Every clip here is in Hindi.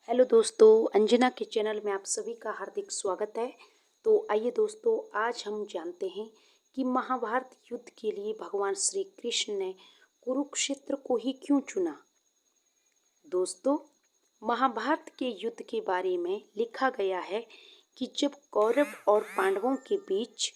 हेलो दोस्तों, अंजना के चैनल में आप सभी का हार्दिक स्वागत है। तो आइए दोस्तों, आज हम जानते हैं कि महाभारत युद्ध के लिए भगवान श्री कृष्ण ने कुरुक्षेत्र को ही क्यों चुना। दोस्तों, महाभारत के युद्ध के बारे में लिखा गया है कि जब कौरव और पांडवों के बीच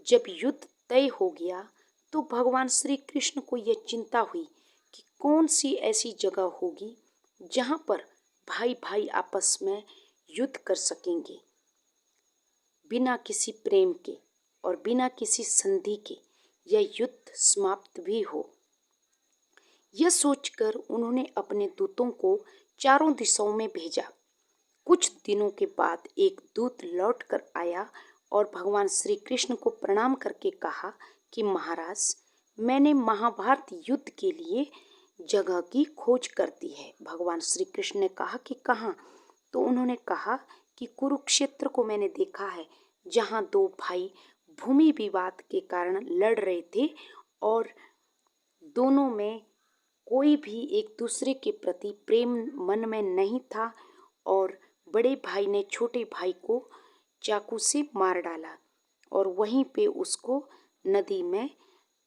जब युद्ध तय हो गया तो भगवान श्री कृष्ण को यह चिंता हुई कि कौन सी ऐसी जगह होगी जहां पर भाई भाई आपस में युद्ध कर सकेंगे बिना किसी प्रेम के और बिना किसी संधि के, यह युद्ध समाप्त भी हो। यह सोचकर उन्होंने अपने दूतों को चारों दिशाओं में भेजा। कुछ दिनों के बाद एक दूत लौट कर आया और भगवान श्री कृष्ण को प्रणाम करके कहा कि महाराज, मैंने महाभारत युद्ध के लिए जगह की खोज कर दी है। भगवान श्री कृष्ण ने कहा कि कहाँ? तो उन्होंने कहा कि कुरुक्षेत्र को मैंने देखा है, जहाँ दो भाई भूमि विवाद के कारण लड़ रहे थे और दोनों में कोई भी एक दूसरे के प्रति प्रेम मन में नहीं था और बड़े भाई ने छोटे भाई को चाकू से मार डाला और वहीं पे उसको नदी में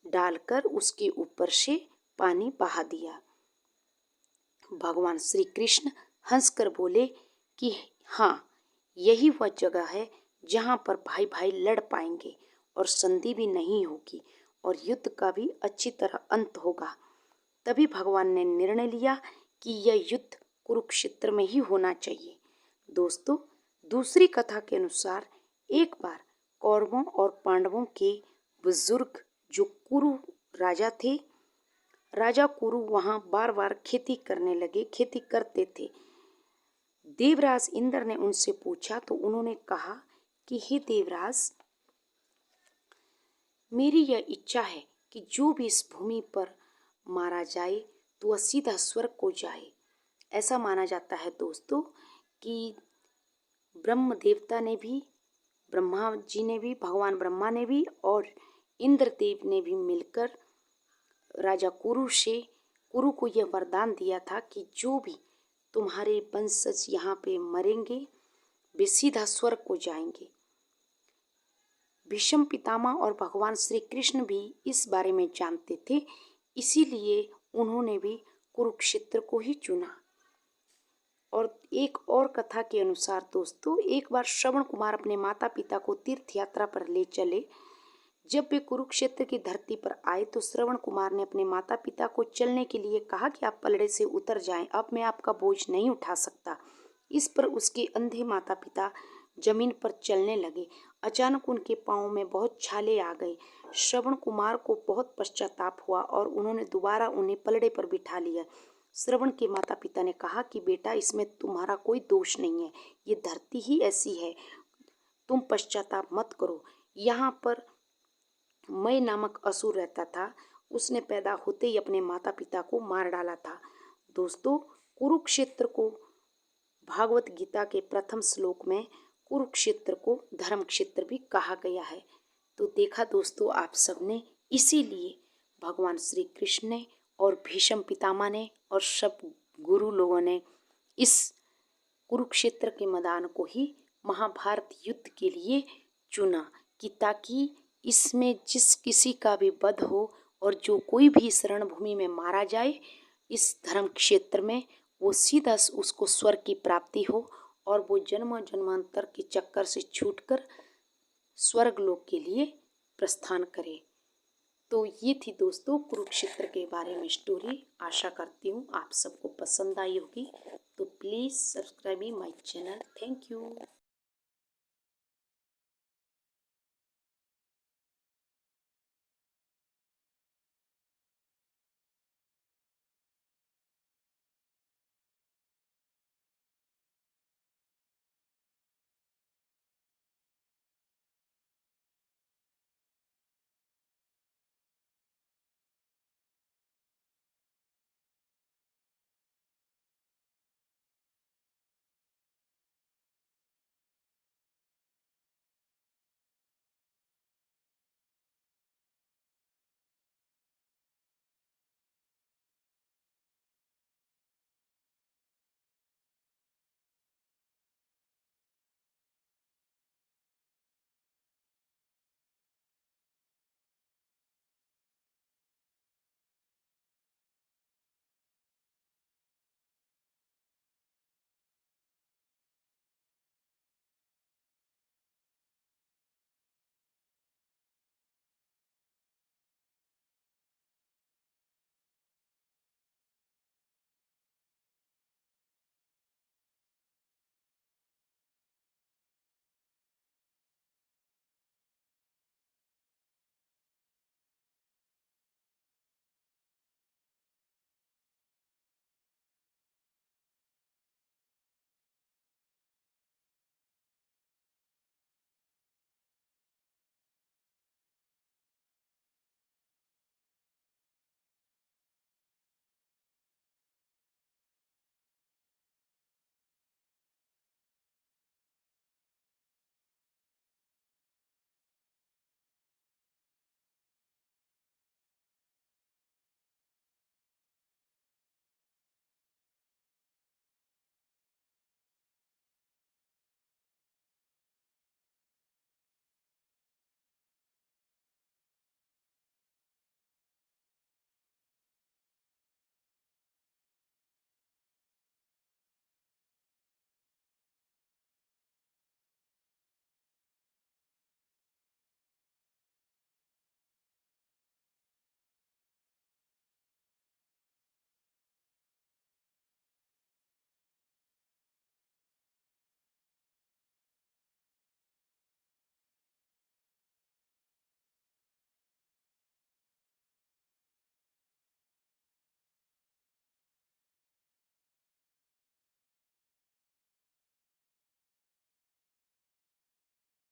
डालकर उसके ऊपर से पानी बहा दिया। भगवान श्री कृष्ण हंसकर बोले कि हाँ, यही वह जगह है जहाँ पर भाई भाई लड़ पाएंगे और संधि भी नहीं होगी और युद्ध का भी अच्छी तरह अंत होगा। तभी भगवान ने निर्णय लिया कि यह युद्ध कुरुक्षेत्र में ही होना चाहिए। दोस्तों, दूसरी कथा के अनुसार एक बार कौरवों और पांडवों के बुजुर्ग जो कुरु राजा थे, राजा कुरु वहां बार बार खेती करते थे। देवराज इंद्र ने उनसे पूछा तो उन्होंने कहा कि हे देवराज, मेरी यह इच्छा है कि जो भी इस भूमि पर मारा जाए तो वह सीधा स्वर्ग को जाए। ऐसा माना जाता है दोस्तों कि ब्रह्म देवता ने भी, ब्रह्मा जी ने भी, भगवान ब्रह्मा ने भी और इंद्र देव ने भी मिलकर राजा कुरु को यह वरदान दिया था कि जो भी तुम्हारे वंशज यहाँ पे मरेंगे वे सीधा स्वर्ग को जाएंगे। भीष्म पितामह और भगवान श्री कृष्ण भी इस बारे में जानते थे, इसीलिए उन्होंने भी कुरुक्षेत्र को ही चुना। और एक और कथा के अनुसार दोस्तों, एक बार श्रवण कुमार अपने माता पिता को तीर्थ यात्रा पर ले चले। जब वे कुरुक्षेत्र की धरती पर आए तो श्रवण कुमार ने अपने माता पिता को चलने के लिए कहा कि आप पलड़े से उतर जाएं, अब मैं आपका बोझ नहीं उठा सकता। इस पर उसके अंधे माता पिता जमीन पर चलने लगे। अचानक उनके पांव में बहुत छाले आ गए। श्रवण कुमार को बहुत पश्चाताप हुआ और उन्होंने दोबारा उन्हें पलड़े पर बिठा लिया। श्रवण के माता पिता ने कहा कि बेटा, इसमें तुम्हारा कोई दोष नहीं है, ये धरती ही ऐसी है, तुम पश्चाताप मत करो। यहाँ पर मय नामक असुर रहता था, उसने पैदा होते ही अपने माता पिता को मार डाला था। दोस्तों, कुरुक्षेत्र को भागवत गीता के प्रथम श्लोक में कुरुक्षेत्र को धर्म क्षेत्र भी कहा गया है। तो देखा दोस्तों आप सबने, इसीलिए भगवान श्री कृष्ण ने और भीष्म पितामह ने और सब गुरु लोगों ने इस कुरुक्षेत्र के मैदान को ही महाभारत युद्ध के लिए चुना कि ताकि इसमें जिस किसी का भी वध हो और जो कोई भी इस रणभूमि में मारा जाए इस धर्म क्षेत्र में, वो सीधा उसको स्वर्ग की प्राप्ति हो और वो जन्म जन्मांतर के चक्कर से छूटकर स्वर्ग लोक के लिए प्रस्थान करे। तो ये थी दोस्तों कुरुक्षेत्र के बारे में स्टोरी। आशा करती हूँ आप सबको पसंद आई होगी। तो please subscribe my channel. Thank you.